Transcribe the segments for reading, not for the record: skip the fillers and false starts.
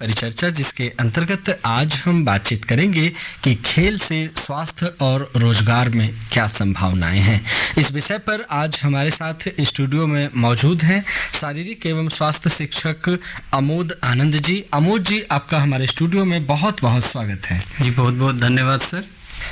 परिचर्चा, जिसके अंतर्गत आज हम बातचीत करेंगे कि खेल से स्वास्थ्य और रोजगार में क्या संभावनाएं हैं। इस विषय पर आज हमारे साथ स्टूडियो में मौजूद हैं शारीरिक एवं स्वास्थ्य शिक्षक अमोद आनंद जी। अमोद जी, आपका हमारे स्टूडियो में बहुत बहुत स्वागत है। जी बहुत बहुत धन्यवाद सर।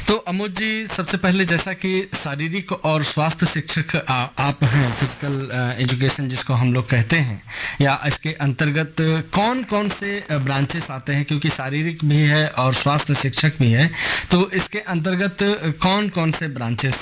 तो अमोद जी, सबसे पहले जैसा कि शारीरिक और स्वास्थ्य शिक्षक आप हैं, फिजिकल एजुकेशन जिसको हम लोग कहते हैं, या इसके अंतर्गत कौन कौन से ब्रांचेस आते हैं, क्योंकि शारीरिक भी है और स्वास्थ्य शिक्षक भी है, तो इसके अंतर्गत कौन कौन से ब्रांचेस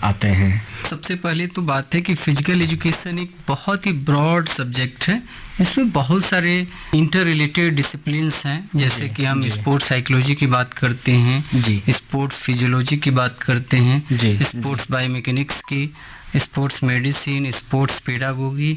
आते हैं? सबसे पहले तो बात है कि फिजिकल एजुकेशन एक बहुत ही ब्रॉड सब्जेक्ट है। इसमें बहुत सारे इंटर रिलेटेड डिसिप्लिन्स हैं, जैसे कि हम स्पोर्ट्स साइकोलॉजी की बात करते हैं, स्पोर्ट्स फिजियोलॉजी की बात करते हैं, स्पोर्ट्स बायोमैकेनिक्स की, स्पोर्ट्स मेडिसिन, स्पोर्ट्स पेडागोगी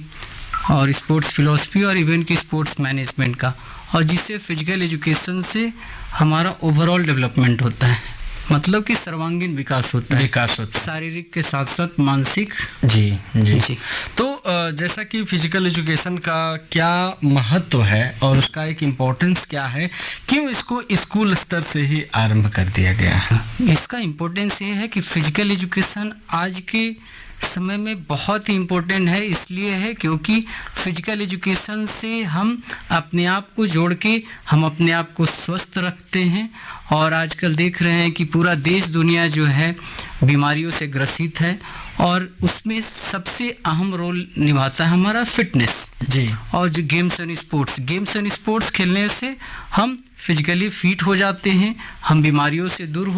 और स्पोर्ट्स फिलॉसफी और इवन की स्पोर्ट्स मैनेजमेंट का, और जिससे फिजिकल एजुकेशन से हमारा ओवरऑल डेवलपमेंट होता है, मतलब कि सर्वांगीण विकास होता है, शारीरिक के साथ साथ मानसिक। जी। तो जैसा कि फिजिकल एजुकेशन का क्या महत्व है और उसका एक इम्पोर्टेंस क्या है, क्यों इसको स्कूल स्तर से ही आरंभ कर दिया गया है? इसका इम्पोर्टेंस ये है कि फिजिकल एजुकेशन आज के समय में बहुत ही इम्पोर्टेंट है। इसलिए है क्योंकि फिजिकल एजुकेशन से हम अपने आप को जोड़ के हम अपने आप को स्वस्थ रखते हैं, और आजकल देख रहे हैं कि पूरा देश दुनिया जो है बीमारियों से ग्रसित है, और उसमें सबसे अहम रोल निभाता है हमारा फिटनेस। जी। और जो गेम्स एंड स्पोर्ट्स खेलने से हम फिजिकली फिट हो जाते हैं, हम बीमारियों से दूर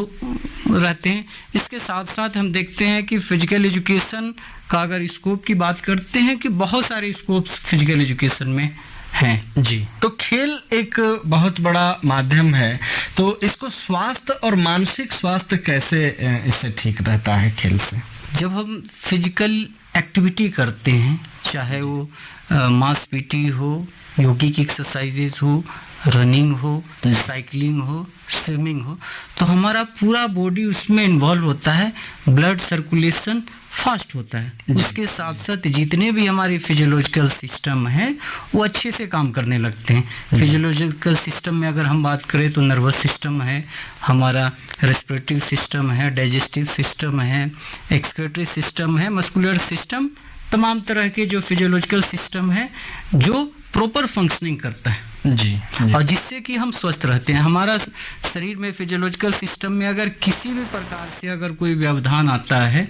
रहते हैं। इसके साथ साथ हम देखते हैं कि फिजिकल एजुकेशन का अगर स्कोप की बात करते हैं कि बहुत सारे स्कोप्स फिजिकल एजुकेशन में हैं। जी। तो खेल एक बहुत बड़ा माध्यम है, तो इसको स्वास्थ्य और मानसिक स्वास्थ्य कैसे इससे ठीक रहता है खेल से? जब हम फिजिकल एक्टिविटी करते हैं, चाहे वो मास पीटी हो, योगिक एक्सरसाइजेज हो, रनिंग हो, साइकिलिंग हो, स्विमिंग हो, तो हमारा पूरा बॉडी उसमें इन्वॉल्व होता है, ब्लड सर्कुलेशन फास्ट होता है। उसके साथ साथ जितने भी हमारे फिजियोलॉजिकल सिस्टम हैं वो अच्छे से काम करने लगते हैं। फिजियोलॉजिकल सिस्टम में अगर हम बात करें तो नर्वस सिस्टम है, हमारा रेस्पिरेटरी सिस्टम है, डाइजेस्टिव सिस्टम है, एक्सक्रीटरी सिस्टम है, मस्कुलर सिस्टम, तमाम तरह के जो फिजियोलॉजिकल सिस्टम है जो प्रॉपर फंक्शनिंग करता है। जी। और जिससे कि हम स्वस्थ रहते हैं। हमारा शरीर में फिजियोलॉजिकल सिस्टम में अगर किसी भी प्रकार से अगर कोई व्यवधान आता है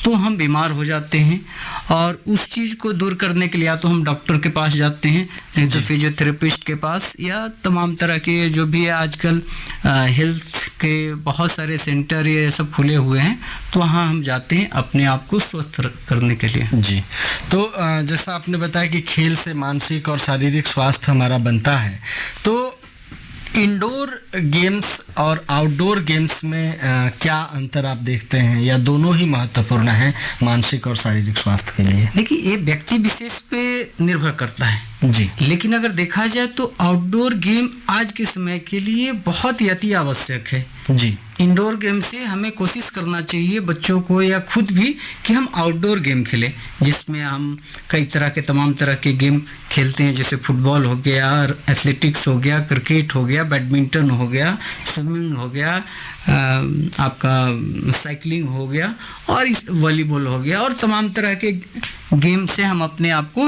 तो हम बीमार हो जाते हैं, और उस चीज़ को दूर करने के लिए या तो हम डॉक्टर के पास जाते हैं, नहीं तो फिजियोथेरेपिस्ट के पास, या तमाम तरह के जो भी है आजकल हेल्थ के बहुत सारे सेंटर ये सब खुले हुए हैं, तो वहाँ हम जाते हैं अपने आप को स्वस्थ करने के लिए। जी। तो जैसा आपने बताया कि खेल से मानसिक और शारीरिक स्वास्थ्य हमारा बनता है, तो इंडोर गेम्स और आउटडोर गेम्स में क्या अंतर आप देखते हैं, या दोनों ही महत्वपूर्ण हैं मानसिक और शारीरिक स्वास्थ्य के लिए? देखिए, ये व्यक्ति विशेष पे निर्भर करता है। जी। लेकिन अगर देखा जाए तो आउटडोर गेम आज के समय के लिए बहुत ही अति आवश्यक है। जी। इंडोर गेम से हमें कोशिश करना चाहिए बच्चों को या खुद भी कि हम आउटडोर गेम खेलें, जिसमें हम कई तरह के तमाम तरह के गेम खेलते हैं, जैसे फुटबॉल हो गया, एथलेटिक्स हो गया, क्रिकेट हो गया, बैडमिंटन हो गया, स्विमिंग हो गया, आपका साइकिलिंग हो गया, और इस वॉलीबॉल हो गया, और तमाम तरह के गेम से हम अपने आप को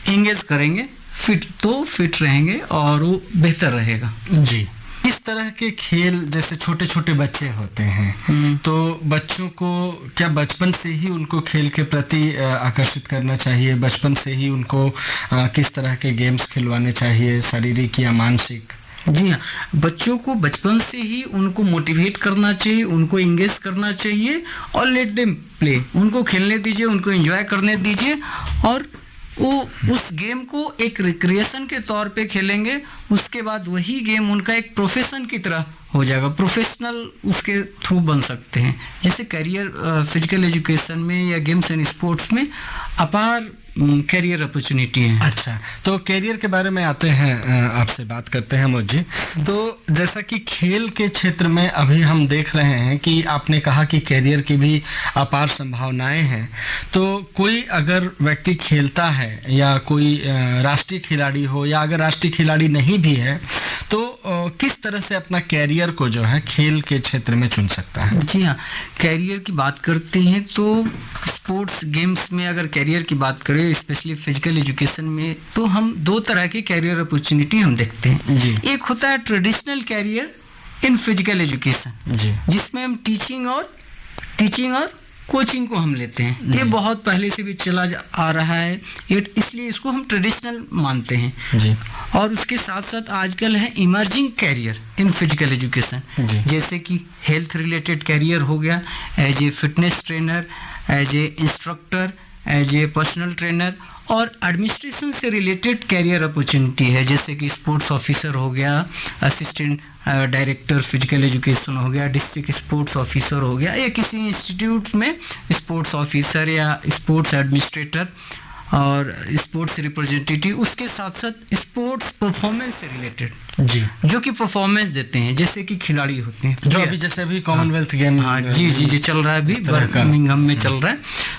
एंगेज करेंगे, फिट रहेंगे और वो बेहतर रहेगा। जी। इस तरह के खेल, जैसे छोटे छोटे बच्चे होते हैं, तो बच्चों को क्या बचपन से ही उनको खेल के प्रति आकर्षित करना चाहिए? बचपन से ही उनको किस तरह के गेम्स खिलवाने चाहिए, शारीरिक या मानसिक? जी हाँ, बच्चों को बचपन से ही उनको मोटिवेट करना चाहिए, उनको इंगेज करना चाहिए, और लेट देम प्ले, उनको खेलने दीजिए, उनको एंजॉय करने दीजिए, और वो उस गेम को एक रिक्रिएशन के तौर पे खेलेंगे। उसके बाद वही गेम उनका एक प्रोफेशन की तरह हो जाएगा, प्रोफेशनल उसके थ्रू बन सकते हैं। जैसे करियर फिजिकल एजुकेशन में या गेम्स एंड स्पोर्ट्स में अपार कैरियर अपॉर्चुनिटी है। अच्छा, तो कैरियर के बारे में आते हैं, आपसे बात करते हैं मोदी जी। तो जैसा कि खेल के क्षेत्र में अभी हम देख रहे हैं कि आपने कहा कि कैरियर की भी अपार संभावनाएं हैं। तो कोई अगर व्यक्ति खेलता है या कोई राष्ट्रीय खिलाड़ी हो या अगर राष्ट्रीय खिलाड़ी नहीं भी है तो किस तरह से अपना कैरियर को जो है खेल के क्षेत्र में चुन सकता है? जी हाँ, कैरियर की बात करते हैं तो स्पोर्ट्स गेम्स में अगर कैरियर की बात करें, स्पेशली फिजिकल एजुकेशन में, तो हम दो तरह के कैरियर अपॉर्चुनिटी हम देखते हैं जी। एक होता है traditional career in physical education, जी। जिसमें हम टीचिंग और कोचिंग को हम लेते हैं। ये बहुत पहले से भी चला आ रहा है, इसलिए इसको हम ट्रेडिशनल मानते हैं जी। और उसके साथ साथ आजकल है emerging career in physical education, जैसे कि हेल्थ रिलेटेड कैरियर हो गया, as a fitness trainer, as a instructor, as a personal trainer, और एडमिनिस्ट्रेशन से रिलेटेड कैरियर अपॉर्चुनिटी है, जैसे कि स्पोर्ट्स ऑफिसर हो गया, असिस्टेंट डायरेक्टर फिजिकल एजुकेशन हो गया, डिस्ट्रिक्ट स्पोर्ट्स ऑफिसर हो गया, या किसी इंस्टीट्यूट में स्पोर्ट्स ऑफिसर या स्पोर्ट्स एडमिनिस्ट्रेटर और स्पोर्ट्स रिप्रेजेंटेटिव। उसके साथ साथ स्पोर्ट्स परफॉर्मेंस से रिलेटेड, जी, जो कि परफॉर्मेंस देते हैं, जैसे कि खिलाड़ी होते हैं जो अभी जैसे अभी कॉमनवेल्थ गेम, हाँ जी चल रहा है, अभी बर्मिंघम में चल रहा है।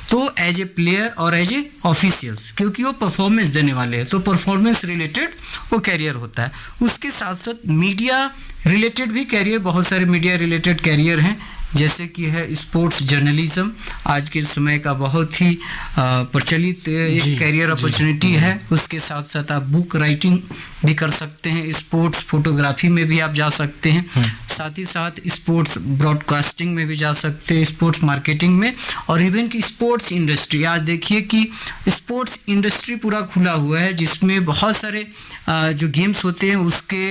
तो एज ए प्लेयर और एज ए ऑफिशियल्स, क्योंकि वो परफॉर्मेंस देने वाले हैं, तो परफॉर्मेंस रिलेटेड वो कैरियर होता है। उसके साथ साथ मीडिया रिलेटेड भी कैरियर, बहुत सारे मीडिया रिलेटेड कैरियर हैं, जैसे कि है स्पोर्ट्स जर्नलिज्म, आज के समय का बहुत ही प्रचलित एक कैरियर अपॉर्चुनिटी है। उसके साथ साथ आप बुक राइटिंग भी कर सकते हैं, स्पोर्ट्स फोटोग्राफी में भी आप जा सकते हैं, साथ ही साथ स्पोर्ट्स ब्रॉडकास्टिंग में भी जा सकते हैं, स्पोर्ट्स मार्केटिंग में, और इवन की स्पोर्ट्स इंडस्ट्री। आज देखिए कि स्पोर्ट्स इंडस्ट्री पूरा खुला हुआ है, जिसमें बहुत सारे जो गेम्स होते हैं उसके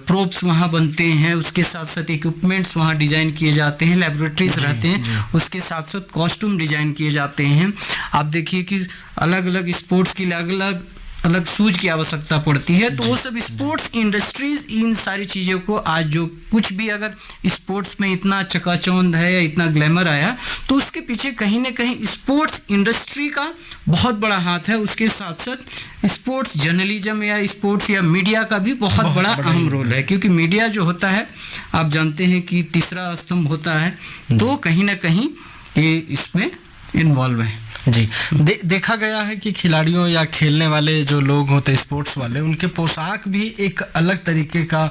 प्रोप्स वहाँ बनते हैं, उसके साथ साथ इक्विपमेंट्स वहाँ डिज़ाइन किए जाते हैं, लैबोरेटरीज रहते हैं, उसके साथ साथ कॉस्ट्यूम डिजाइन किए जाते हैं। आप देखिए कि अलग अलग स्पोर्ट्स की अलग शूज की आवश्यकता पड़ती है, तो वो सब स्पोर्ट्स इंडस्ट्रीज इन सारी चीज़ों को, आज जो कुछ भी अगर स्पोर्ट्स में इतना चकाचौंध है या इतना ग्लैमर आया, तो उसके पीछे कहीं ना कहीं स्पोर्ट्स इंडस्ट्री का बहुत बड़ा हाथ है। उसके साथ साथ स्पोर्ट्स जर्नलिज्म या स्पोर्ट्स या मीडिया का भी बहुत बड़ा अहम रोल है, क्योंकि मीडिया जो होता है आप जानते हैं कि तीसरा स्तंभ होता है, तो कहीं ना कहीं ये इसमें इन्वॉल्व है। जी। देखा गया है कि खिलाड़ियों या खेलने वाले जो लोग होते हैं स्पोर्ट्स वाले, उनके पोशाक भी एक अलग तरीके का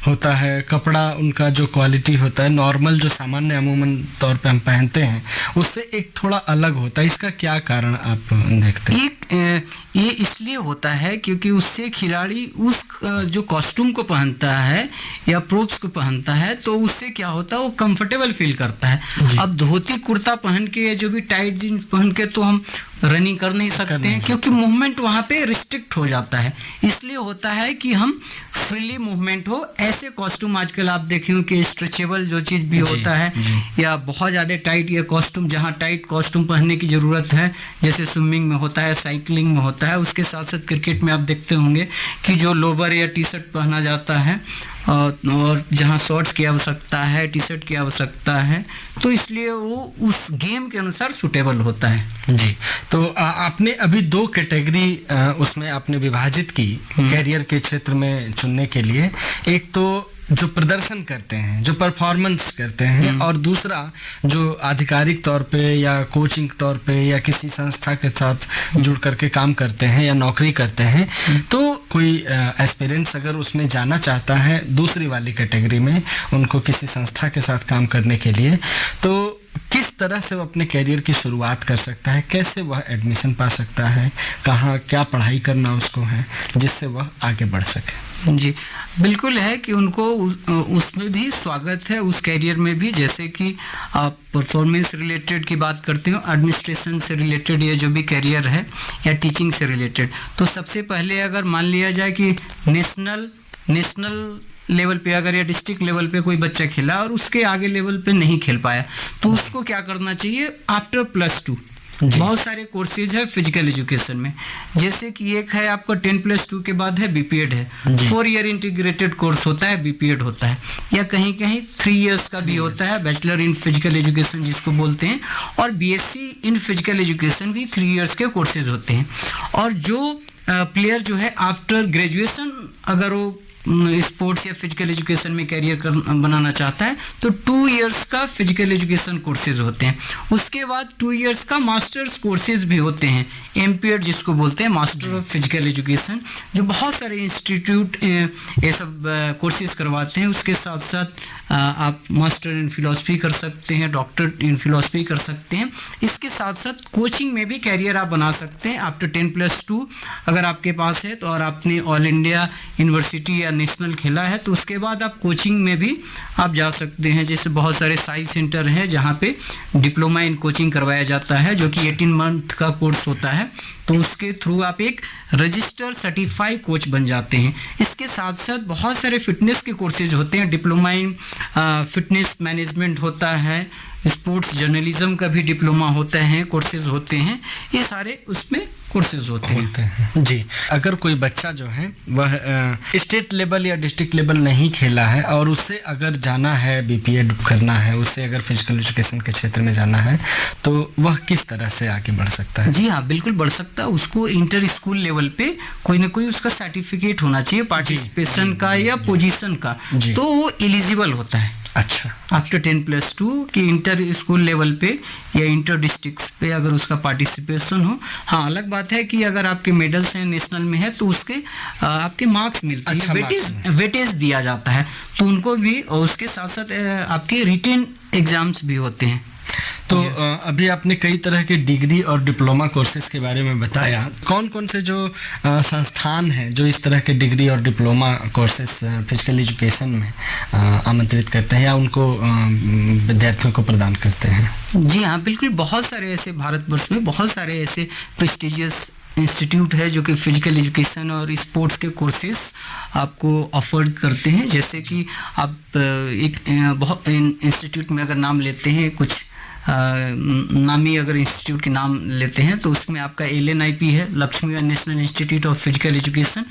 होता है, कपड़ा उनका जो क्वालिटी होता है नॉर्मल जो सामान्य अमूमन तौर पे हम पहनते हैं उससे एक थोड़ा अलग होता है। इसका क्या कारण आप देखते हैं? ये इसलिए होता है क्योंकि उससे खिलाड़ी उस जो कॉस्ट्यूम को पहनता है या प्रोप्स को पहनता है, तो उससे क्या होता है, वो कंफर्टेबल फील करता है। अब धोती कुर्ता पहन के, जो भी टाइट जींस पहन के तो हम रनिंग कर नहीं सकते हैं, क्योंकि मूवमेंट वहाँ पे रिस्ट्रिक्ट हो जाता है। इसलिए होता है कि हम फ्रीली मूवमेंट हो। ऐसे कॉस्ट्यूम आजकल आप देखें कि स्ट्रेचेबल जो चीज़ भी होता है, या बहुत ज़्यादा टाइट ये कॉस्ट्यूम, जहाँ टाइट कॉस्ट्यूम पहनने की ज़रूरत है, जैसे स्विमिंग में होता है, साइकिलिंग में होता है। उसके साथ साथ क्रिकेट में आप देखते होंगे कि जो लोवर या टी शर्ट पहना जाता है, और जहाँ शॉर्ट्स की आवश्यकता है, टी शर्ट की आवश्यकता है, तो इसलिए वो उस गेम के अनुसार सूटेबल होता है। जी। तो आपने अभी दो कैटेगरी उसमें आपने विभाजित की कैरियर के क्षेत्र में चुनने के लिए, एक तो जो प्रदर्शन करते हैं, जो परफॉर्मेंस करते हैं, और दूसरा जो आधिकारिक तौर पे या कोचिंग तौर पे या किसी संस्था के साथ जुड़ करके काम करते हैं या नौकरी करते हैं। तो कोई एस्पिरेंट्स अगर उसमें जाना चाहता है दूसरी वाली कैटेगरी में, उनको किसी संस्था के साथ काम करने के लिए, तो किस तरह से वो अपने कैरियर की शुरुआत कर सकता है, कैसे वह एडमिशन पा सकता है, कहाँ क्या पढ़ाई करना उसको है जिससे वह आगे बढ़ सके? जी बिल्कुल है कि उनको उसमें भी स्वागत है, उस कैरियर में भी। जैसे कि आप परफॉर्मेंस रिलेटेड की बात करते हो, एडमिनिस्ट्रेशन से रिलेटेड ये जो भी कैरियर है, या टीचिंग से रिलेटेड, तो सबसे पहले अगर मान लिया जाए कि नेशनल लेवल पे अगर या डिस्ट्रिक्ट लेवल पे कोई बच्चा खेला और उसके आगे लेवल पे नहीं खेल पाया, तो उसको क्या करना चाहिए, आफ्टर +2 बहुत सारे कोर्सेज है फिजिकल एजुकेशन में, जैसे कि एक है आपका 10+2 के बाद है बीपीएड है, 4 ईयर इंटीग्रेटेड कोर्स होता है, बीपीएड होता है, या कहीं कहीं 3 इयर्स का भी होता है, बैचलर इन फिजिकल एजुकेशन जिसको बोलते हैं, और बीएससी इन फिजिकल एजुकेशन भी 3 इयर्स के कोर्सेज होते हैं। और जो प्लेयर जो है आफ्टर ग्रेजुएशन अगर वो स्पोर्ट्स या फिजिकल एजुकेशन में कैरियर बनाना चाहता है तो 2 इयर्स का फिजिकल एजुकेशन कोर्सेज होते हैं। उसके बाद 2 इयर्स का मास्टर्स कोर्सेज भी होते हैं, एमपीएड जिसको बोलते हैं, मास्टर ऑफ फिजिकल एजुकेशन, जो बहुत सारे इंस्टीट्यूट ये सब कोर्सेज करवाते हैं। उसके साथ साथ आप मास्टर इन फिलॉसफी कर सकते हैं, डॉक्टर इन फिलॉसफी कर सकते हैं। इसके साथ साथ कोचिंग में भी कैरियर आप बना सकते हैं आफ्टर 10+2 अगर आपके पास है तो, और आपने ऑल इंडिया यूनिवर्सिटी या नेशनल खेला है तो उसके बाद आप कोचिंग में भी आप जा सकते हैं। जैसे बहुत सारे साई सेंटर हैं जहाँ पे डिप्लोमा इन कोचिंग करवाया जाता है, जो कि 18 मंथ का कोर्स होता है, तो उसके थ्रू आप एक रजिस्टर्ड सर्टिफाइड कोच बन जाते हैं। इसके साथ साथ बहुत सारे फिटनेस के कोर्सेज होते हैं, डिप्लोमा इन फिटनेस मैनेजमेंट होता है, स्पोर्ट्स जर्नलिज्म का भी डिप्लोमा होता है, कोर्सेज होते हैं, ये सारे उसमें कोर्सेज होते हैं। जी, अगर कोई बच्चा जो है वह स्टेट लेवल या डिस्ट्रिक्ट लेवल नहीं खेला है और उससे अगर जाना है, बीपीएड करना है, उससे अगर फिजिकल एजुकेशन के क्षेत्र में जाना है तो वह किस तरह से आगे बढ़ सकता है? जी हाँ, बिल्कुल बढ़ सकता है। उसको इंटर स्कूल लेवल पे कोई ना कोई उसका सर्टिफिकेट होना चाहिए पार्टिसिपेशन का या पोजीशन का, तो वो एलिजिबल होता है। अच्छा, आफ्टर 10+2 कि इंटर स्कूल लेवल पे या इंटर डिस्ट्रिक्ट पे अगर उसका पार्टिसिपेशन हो। हाँ, अलग बात है कि अगर आपके मेडल्स हैं नेशनल में है तो उसके आपके मार्क्स मिलते हैं, वेटेज दिया जाता है, तो उनको भी, और उसके साथ साथ आपके रिटन एग्जाम्स भी होते हैं। तो अभी आपने कई तरह के डिग्री और डिप्लोमा कोर्सेज के बारे में बताया, कौन कौन से जो संस्थान हैं जो इस तरह के डिग्री और डिप्लोमा कोर्सेज फिजिकल एजुकेशन में आमंत्रित करते हैं या उनको विद्यार्थियों को प्रदान करते हैं? जी हाँ, बिल्कुल, बहुत सारे ऐसे भारतवर्ष में बहुत सारे ऐसे प्रेस्टिजियस इंस्टीट्यूट है जो कि फिजिकल एजुकेशन और स्पोर्ट्स के कोर्सेज आपको ऑफर करते हैं। जैसे कि आप एक बहुत इंस्टीट्यूट में अगर नाम लेते हैं, कुछ नामी अगर इंस्टीट्यूट के नाम लेते हैं तो उसमें आपका LNIP है, Lakshmi national institute of physical education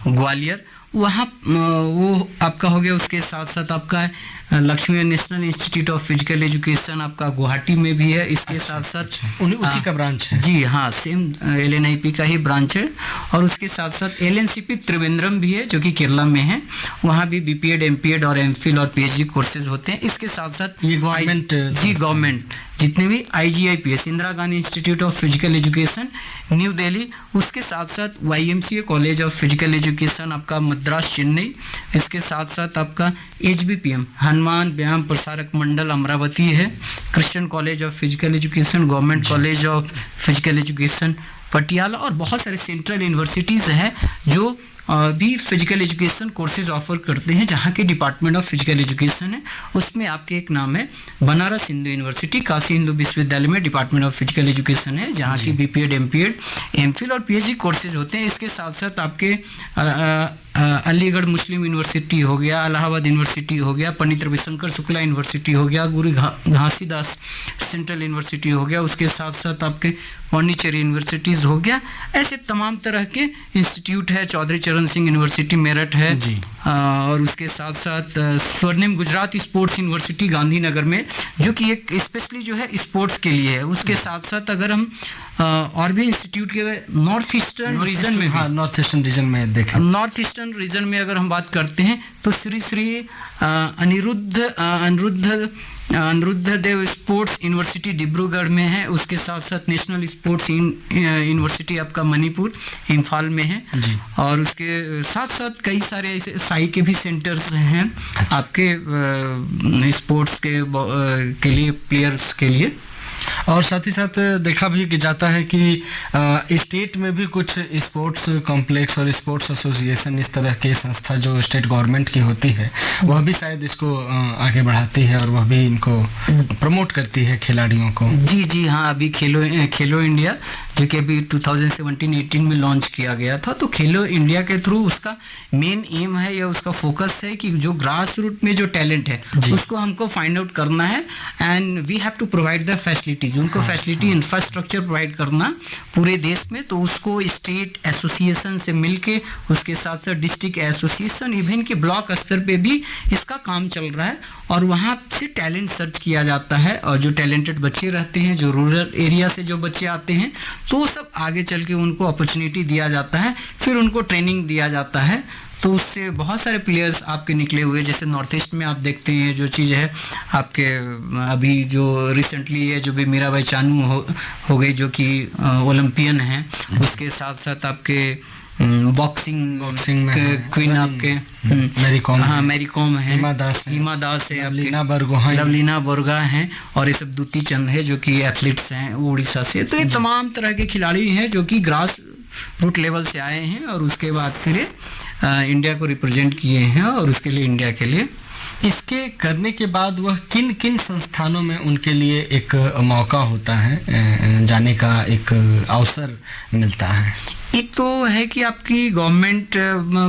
Gwalior, वहाँ वो आपका हो गया। उसके साथ साथ आपका Lakshmi national institute of physical education आपका गुवाहाटी में भी है। इसके साथ साथ उसी का ब्रांच है? जी हाँ, सेम LNIP का ही ब्रांच है। और उसके साथ साथ LNCP त्रिवेंद्रम भी है जो कि केरला में है, वहाँ भी BPED, MPED और MPhil और PhD कोर्सेज होते हैं। इसके साथ साथ ये गवर्नमेंट, जी गवर्नमेंट जितने भी IGIPS Indira Gandhi institute of physical education new Delhi, उसके साथ साथ YMCA college of physical education आपका मद्रास चेन्नई, इसके साथ साथ आपका HBPM हनुमान व्यायाम प्रसारक मंडल अमरावती है, Christian college of physical education, government college of physical education Patiala, और बहुत सारे सेंट्रल यूनिवर्सिटीज़ हैं जो भी फिजिकल एजुकेशन कोर्सेज ऑफर करते हैं। जहाँ के डिपार्टमेंट ऑफ फिजिकल एजुकेशन है उसमें आपके एक नाम है बनारस हिंदू यूनिवर्सिटी, काशी हिंदू विश्वविद्यालय में डिपार्टमेंट ऑफ फिजिकल एजुकेशन है, जहाँ की BPED, MPED, MPhil और PhD कोर्सेज होते हैं। इसके साथ साथ आपके अलीगढ़ मुस्लिम यूनिवर्सिटी हो गया, इलाहाबाद यूनिवर्सिटी हो गया, पंडित रविशंकर शुक्ला यूनिवर्सिटी हो गया, गुरु घासीदास सेंट्रल यूनिवर्सिटी हो गया, उसके साथ साथ आपके पांडिचेरी यूनिवर्सिटीज़ हो गया। ऐसे तमाम तरह के इंस्टीट्यूट है, चौधरी चरण सिंह यूनिवर्सिटी मेरठ है, और उसके साथ साथ स्वर्णिम गुजरात स्पोर्ट्स यूनिवर्सिटी गांधीनगर में, जो कि एक स्पेशली जो है स्पोर्ट्स के लिए है। उसके साथ साथ अगर हम और भी इंस्टीट्यूट के नॉर्थ ईस्टर्न रीजन में, हाँ, नॉर्थ ईस्टर्न रीजन में देखें, नॉर्थ ईस्टर्न रीजन में अगर हम बात करते हैं तो श्री अनिरुद्ध देव स्पोर्ट्स यूनिवर्सिटी डिब्रूगढ़ में है। उसके साथ साथ नेशनल स्पोर्ट्स यूनिवर्सिटी आपका मणिपुर इम्फाल में है, और उसके साथ साथ कई सारे ऐसे साई के भी सेंटर्स हैं आपके स्पोर्ट्स के लिए, प्लेयर्स के लिए। और साथ ही साथ देखा भी कि जाता है कि स्टेट में भी कुछ स्पोर्ट्स कॉम्प्लेक्स और स्पोर्ट्स एसोसिएशन, इस तरह की संस्था जो स्टेट गवर्नमेंट की होती है, वह भी शायद इसको आगे बढ़ाती है और वह भी इनको प्रमोट करती है खिलाड़ियों को। जी हाँ, अभी खेलो इंडिया जो कि अभी 2017-18 में लॉन्च किया गया था, तो खेलो इंडिया के थ्रू उसका मेन एम है या उसका फोकस है कि जो ग्रास रूट में जो टैलेंट है उसको हमको फाइंड आउट करना है, and we have to provide the facilities. Facilities, उनको फैसिलिटी इंफ्रास्ट्रक्चर प्रोवाइड करना पूरे देश में, तो उसको स्टेट एसोसिएशन से मिलके, उसके साथ साथ डिस्ट्रिक्ट एसोसिएशन, इवन के ब्लॉक स्तर पे भी इसका काम चल रहा है। और वहाँ से टैलेंट सर्च किया जाता है, और जो टैलेंटेड बच्चे रहते हैं, जो रूरल एरिया से जो बच्चे आते हैं, तो वो सब आगे चल के उनको अपॉर्चुनिटी दिया जाता है, फिर उनको ट्रेनिंग दिया जाता है। तो उससे बहुत सारे प्लेयर्स आपके निकले हुए, जैसे नॉर्थ ईस्ट में आप देखते हैं जो चीज़ है आपके, अभी जो रिसेंटली है जो भी मीराबाई चानू हो गई, जो कि ओलंपियन हैं, उसके साथ साथ आपके बॉक्सिंग में क्वीन आपके मैरी कॉम, हाँ मैरी कॉम है, हिमा दास है, लवलीना बरगोहाई हैं, और ये सब दूती चंद है जो कि एथलीट्स हैं उड़ीसा से। तो ये तमाम तरह के खिलाड़ी हैं जो कि ग्रास रूट लेवल से आए हैं, और उसके बाद फिर इंडिया को रिप्रेजेंट किए हैं, और उसके लिए इंडिया के लिए इसके करने के बाद वह किन किन संस्थानों में उनके लिए एक मौका होता है, जाने का एक अवसर मिलता है? एक तो है कि आपकी गवर्नमेंट,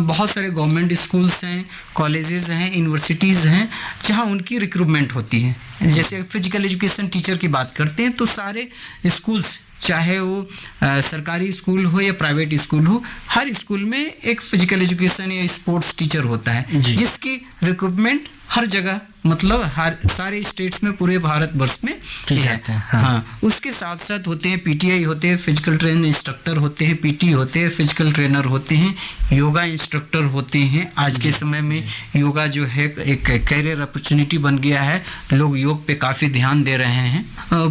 बहुत सारे गवर्नमेंट स्कूल्स हैं, कॉलेजेस हैं, यूनिवर्सिटीज़ हैं, जहां उनकी रिक्रूटमेंट होती है। जैसे फिजिकल एजुकेशन टीचर की बात करते हैं, तो सारे स्कूल्स, चाहे वो सरकारी स्कूल हो या प्राइवेट स्कूल हो, हर स्कूल में एक फिजिकल एजुकेशन या स्पोर्ट्स टीचर होता है, जिसकी रिक्रूटमेंट हर जगह, मतलब हर सारे स्टेट्स में, पूरे भारत वर्ष में की जाते हैं। हाँ, उसके साथ साथ होते हैं पीटीआई होते हैं, फिजिकल ट्रेन इंस्ट्रक्टर होते हैं, पीटी होते हैं, फिजिकल ट्रेनर होते हैं, योगा इंस्ट्रक्टर होते हैं। आज के समय में योगा जो है एक कैरियर अपॉर्चुनिटी बन गया है, लोग योग पे काफ़ी ध्यान दे रहे हैं।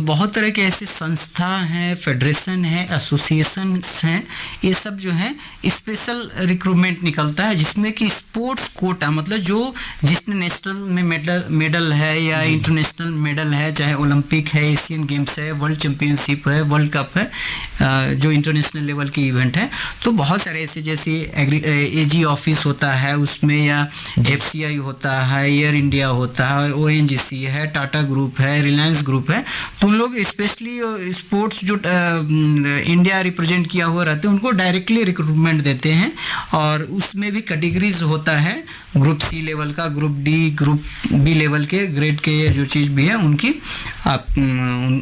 बहुत तरह के ऐसे संस्था हैं, फेडरेशन है, एसोसिएशन हैं, ये सब जो है स्पेशल रिक्रूटमेंट निकलता है, जिसमें कि स्पोर्ट्स कोटा, मतलब जो जिसने नेशनल में मेडल है या इंटरनेशनल मेडल है, चाहे ओलंपिक है, एशियन गेम्स है, वर्ल्ड चैंपियनशिप है, वर्ल्ड कप है, जो इंटरनेशनल लेवल की इवेंट है, तो बहुत सारे ऐसे, जैसे एजी ऑफिस होता है उसमें, या एफसीआई होता है, एयर इंडिया होता है, ओएनजीसी है, टाटा ग्रुप है, रिलायंस ग्रुप है, तो उन लोग स्पेशली स्पोर्ट्स जो इंडिया रिप्रेजेंट किया हुआ रहते हैं, उनको डायरेक्टली रिक्रूटमेंट देते हैं। और उसमें भी कैटेगरीज होता है, ग्रुप सी लेवल का, group D, group B level के, ग्रेड के जो चीज़ भी है उनकी आप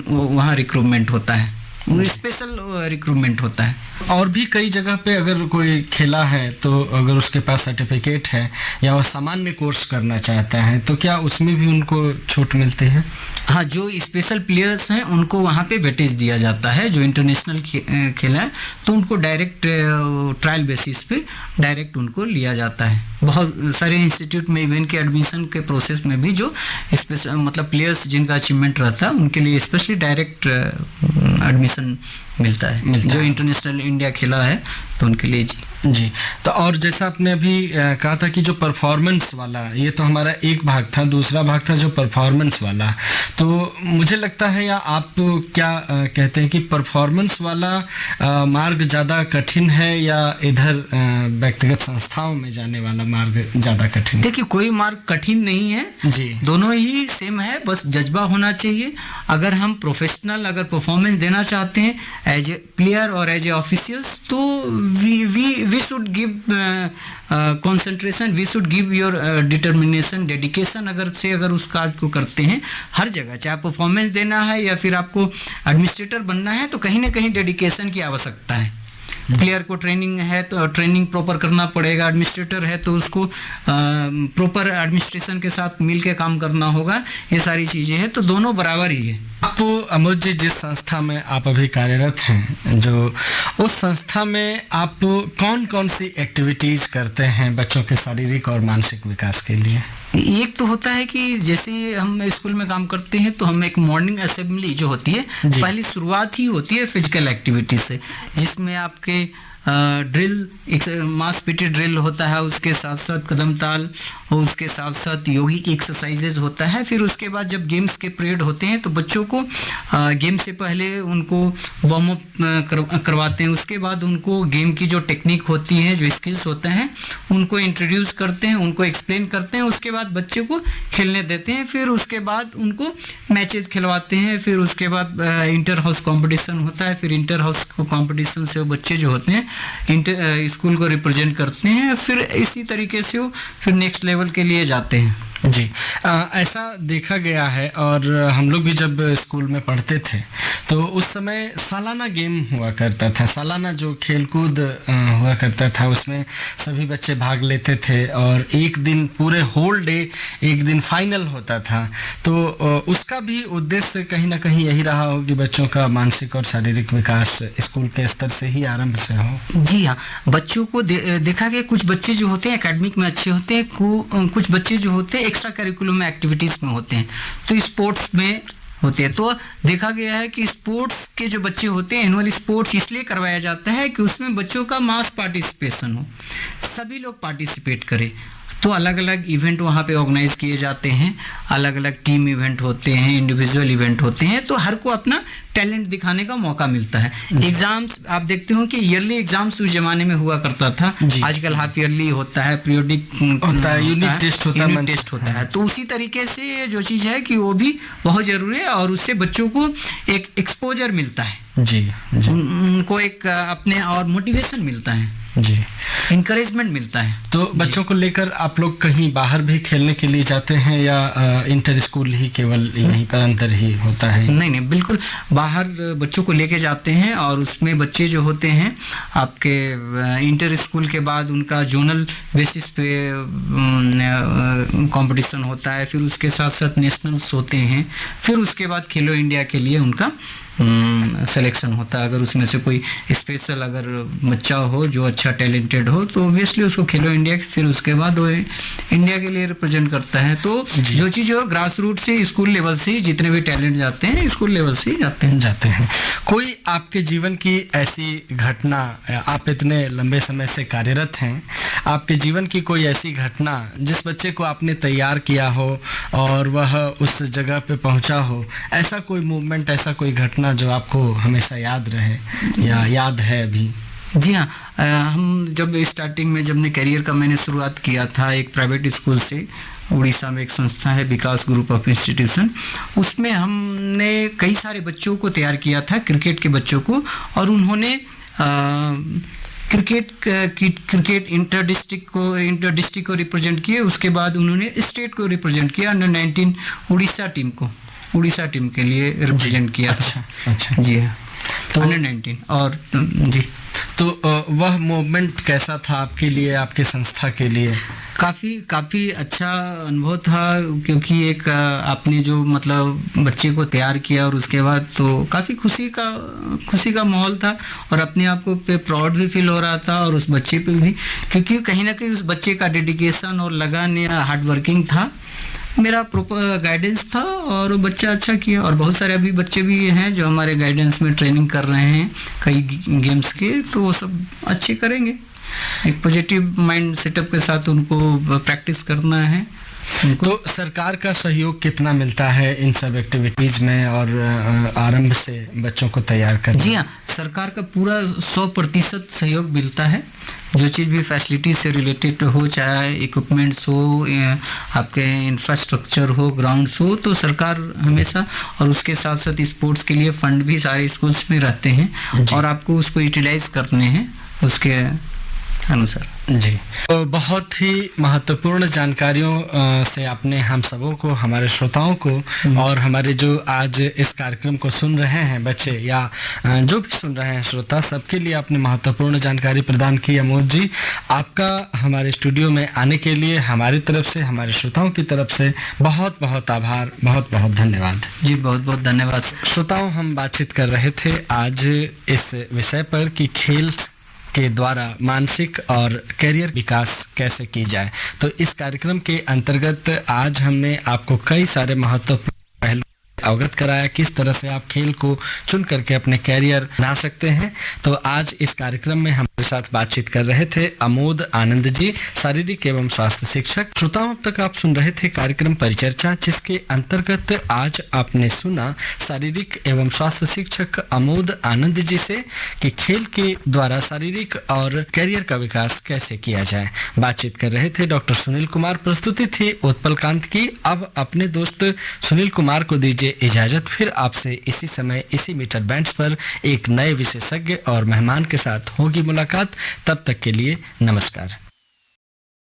वहाँ रिक्रूटमेंट होता है, वो स्पेशल रिक्रूटमेंट होता है। और भी कई जगह पे अगर कोई खेला है, तो अगर उसके पास सर्टिफिकेट है या वह सामान्य कोर्स करना चाहता है, तो क्या उसमें भी उनको छूट मिलती है? हाँ, जो स्पेशल प्लेयर्स हैं उनको वहाँ पे वेटेज दिया जाता है, जो इंटरनेशनल खेला है तो उनको डायरेक्ट ट्रायल बेसिस पे डायरेक्ट उनको लिया जाता है। बहुत सारे इंस्टीट्यूट में इवन के एडमिशन के प्रोसेस में भी जो स्पेशल, मतलब प्लेयर्स जिनका अचीवमेंट रहता है, उनके लिए स्पेशली डायरेक्ट एडमिशन मिलता है, जो इंटरनेशनल इंडिया खेला है तो उनके लिए। जी, तो और जैसा आपने अभी कहा था कि जो परफॉर्मेंस वाला, ये तो हमारा एक भाग था, दूसरा भाग था जो परफॉर्मेंस वाला, तो मुझे लगता है, या आप क्या कहते हैं कि परफॉर्मेंस वाला मार्ग ज़्यादा कठिन है, या इधर व्यक्तिगत संस्थाओं में जाने वाला मार्ग ज़्यादा कठिन? देखिए, कोई मार्ग कठिन नहीं है जी, दोनों ही सेम है, बस जज्बा होना चाहिए। अगर हम प्रोफेशनल अगर परफॉर्मेंस देना चाहते हैं एज ए प्लेयर और एज ए ऑफिशियल्स, तो we should give concentration, we should give your determination, dedication। अगर उस कार्य को करते हैं हर जगह, चाहे परफॉर्मेंस देना है या फिर आपको एडमिनिस्ट्रेटर बनना है, तो कहीं ना कहीं डेडिकेशन की आवश्यकता है। प्लेयर को ट्रेनिंग है तो ट्रेनिंग प्रॉपर करना पड़ेगा, एडमिनिस्ट्रेटर है तो उसको प्रॉपर एडमिनिस्ट्रेशन के साथ मिल के काम करना होगा, ये सारी चीज़ें हैं, तो दोनों बराबर ही है। आप अमोद जी, जिस संस्था में आप अभी कार्यरत हैं, जो उस संस्था में आप कौन कौन सी एक्टिविटीज़ करते हैं बच्चों के शारीरिक और मानसिक विकास के लिए? एक तो होता है कि जैसे हम स्कूल में काम करते हैं तो हम एक मॉर्निंग असेंबली जो होती है, पहली शुरुआत ही होती है फिजिकल एक्टिविटी से, जिसमें आपके ड्रिल, एक मास पीटी ड्रिल होता है, उसके साथ साथ कदम ताल, और उसके साथ साथ योगिक एक्सरसाइजेज होता है। फिर उसके बाद जब गेम्स के पीरियड होते हैं तो बच्चों को गेम से पहले उनको वार्म अप करवाते हैं, उसके बाद उनको गेम की जो टेक्निक होती है, जो स्किल्स होते हैं, उनको इंट्रोड्यूस करते हैं, उनको एक्सप्लेन करते हैं, उसके बाद बच्चे को खेलने देते हैं, फिर उसके बाद उनको मैचेस खिलवाते हैं, फिर उसके बाद इंटर हाउस कॉम्पिटिशन होता है, फिर इंटर हाउस कॉम्पिटिशन से बच्चे जो होते हैं स्कूल को रिप्रेजेंट करते हैं, फिर इसी तरीके से वो फिर नेक्स्ट लेवल के लिए जाते हैं। जी, ऐसा देखा गया है और हम लोग भी जब स्कूल में पढ़ते थे तो उस समय सालाना गेम हुआ करता था, सालाना जो खेलकूद हुआ करता था उसमें सभी बच्चे भाग लेते थे और एक दिन पूरे होल डे एक दिन फाइनल होता था। तो उसका भी उद्देश्य कहीं ना कहीं यही रहा हो कि बच्चों का मानसिक और शारीरिक विकास स्कूल के स्तर से ही आरंभ से हो। जी हाँ, बच्चों को देखा गया कुछ बच्चे जो होते हैं एकेडमिक में अच्छे होते हैं, कुछ बच्चे जो होते हैं एक्स्ट्रा करिकुलम एक्टिविटीज़ में होते हैं, तो स्पोर्ट्स में होते हैं। तो देखा गया है कि स्पोर्ट्स के जो बच्चे होते हैं, एनुअल स्पोर्ट्स इसलिए करवाया जाता है कि उसमें बच्चों का मास पार्टिसिपेशन हो, सभी लोग पार्टिसिपेट करें। तो अलग अलग इवेंट वहाँ पे ऑर्गेनाइज किए जाते हैं, अलग अलग टीम इवेंट होते हैं, इंडिविजुअल इवेंट होते हैं, तो हर को अपना टैलेंट दिखाने का मौका मिलता है। एग्जाम्स आप देखते हो कि ईयरली एग्जाम्स उस जमाने में हुआ करता था, आजकल हाफ ईयरली होता है, पीरियोडिक होता है, यूनिट टेस्ट होता है। तो उसी तरीके से ये जो चीज़ है कि वो भी बहुत ज़रूरी है और उससे बच्चों को एक एक्सपोजर मिलता है, जी, उनको एक अपने और मोटिवेशन मिलता है, जी, इनकरेजमेंट मिलता है। तो बच्चों को लेकर आप लोग कहीं बाहर भी खेलने के लिए जाते हैं या इंटर स्कूल ही केवल यहीं पर अंतर ही होता है? नहीं, बिल्कुल बाहर बच्चों को लेके जाते हैं और उसमें बच्चे जो होते हैं आपके इंटर स्कूल के बाद उनका जोनल बेसिस पे कंपटीशन होता है, फिर उसके साथ साथ नेशनल्स होते हैं, फिर उसके बाद खेलो इंडिया के लिए उनका सिलेक्शन होता है। अगर उसमें से कोई स्पेशल अगर बच्चा हो जो अच्छा टैलेंटेड हो तो ऑब्वियसली उसको खेलो इंडिया, फिर उसके बाद वो इंडिया के लिए रिप्रेजेंट करता है। तो जो चीज़ हो ग्रास रूट से स्कूल लेवल से जितने भी टैलेंट जाते हैं स्कूल लेवल से जाते हैं। कोई आपके जीवन की ऐसी घटना, आप इतने लंबे समय से कार्यरत हैं, आपके जीवन की कोई ऐसी घटना जिस बच्चे को आपने तैयार किया हो और वह उस जगह पे पहुंचा हो, ऐसा कोई मूवमेंट, ऐसा कोई घटना जो आपको हमेशा याद रहे या याद है अभी? जी हाँ, हम जब स्टार्टिंग में जब ने करियर का मैंने शुरुआत किया था एक प्राइवेट स्कूल से, उड़ीसा में एक संस्था है विकास ग्रुप ऑफ इंस्टीट्यूशन, उसमें हमने कई सारे बच्चों को तैयार किया था, क्रिकेट के बच्चों को, और उन्होंने क्रिकेट इंटर डिस्ट्रिक्ट को रिप्रेजेंट किए। उसके बाद उन्होंने स्टेट को रिप्रेजेंट किया, अंडर 19 उड़ीसा टीम के लिए रिप्रेजेंट किया। अच्छा जी हाँ, तो अंडर 19 और जी। तो वह मूवमेंट कैसा था आपके लिए, आपके संस्था के लिए? काफ़ी अच्छा अनुभव था, क्योंकि एक आपने जो मतलब बच्चे को तैयार किया और उसके बाद तो काफ़ी खुशी का माहौल था और अपने आप को पे प्राउड भी फील हो रहा था और उस बच्चे पे भी, क्योंकि कहीं ना कहीं उस बच्चे का डेडिकेशन और लगन या हार्ड वर्किंग था, मेरा प्रॉपर गाइडेंस था और वो बच्चा अच्छा किया। और बहुत सारे अभी बच्चे भी हैं जो हमारे गाइडेंस में ट्रेनिंग कर रहे हैं कई गेम्स के, तो वो सब अच्छे करेंगे। एक पॉजिटिव माइंड सेटअप के साथ उनको प्रैक्टिस करना है। तो सरकार का सहयोग कितना मिलता है इन सब एक्टिविटीज में और आरंभ से बच्चों को तैयार करने? जी हाँ, सरकार का पूरा 100% सहयोग मिलता है। जो चीज़ भी फैसिलिटी से रिलेटेड हो, चाहे इक्विपमेंट्स हो, आपके इंफ्रास्ट्रक्चर हो, ग्राउंड्स हो, तो सरकार हमेशा, और उसके साथ साथ स्पोर्ट्स के लिए फंड भी सारे स्कूल्स में रहते हैं और आपको उसको यूटिलाइज करने हैं उसके अनुसार। जी, तो बहुत ही महत्वपूर्ण जानकारियों से आपने हम सबों को, हमारे श्रोताओं को और हमारे जो आज इस कार्यक्रम को सुन रहे हैं बच्चे या जो भी सुन रहे हैं श्रोता, सबके लिए आपने महत्वपूर्ण जानकारी प्रदान की। अमोद जी, आपका हमारे स्टूडियो में आने के लिए हमारी तरफ से, हमारे श्रोताओं की तरफ से बहुत बहुत आभार, बहुत बहुत धन्यवाद। जी, बहुत बहुत धन्यवाद। श्रोताओं, हम बातचीत कर रहे थे आज इस विषय पर कि खेल के द्वारा मानसिक और कैरियर विकास कैसे की जाए। तो इस कार्यक्रम के अंतर्गत आज हमने आपको कई सारे महत्वपूर्ण पहलू अवगत कराया, किस तरह से आप खेल को चुन करके अपने कैरियर बना सकते हैं। तो आज इस कार्यक्रम में हमारे साथ बातचीत कर रहे थे अमोद आनंद जी, शारीरिक एवं स्वास्थ्य शिक्षक। श्रोताओं, तक आप सुन रहे थे कार्यक्रम परिचर्चा, जिसके अंतर्गत आज आपने सुना शारीरिक एवं स्वास्थ्य शिक्षक अमोद आनंद जी से कि खेल के द्वारा शारीरिक और कैरियर का विकास कैसे किया जाए। बातचीत कर रहे थे डॉक्टर सुनील कुमार, प्रस्तुति थी उत्पल कांत की। अब अपने दोस्त सुनील कुमार को दीजिए दीजिए इजाज़त। फिर आपसे इसी समय इसी मीटर बैंड्स पर एक नए विशेषज्ञ और मेहमान के साथ होगी मुलाकात। तब तक के लिए नमस्कार।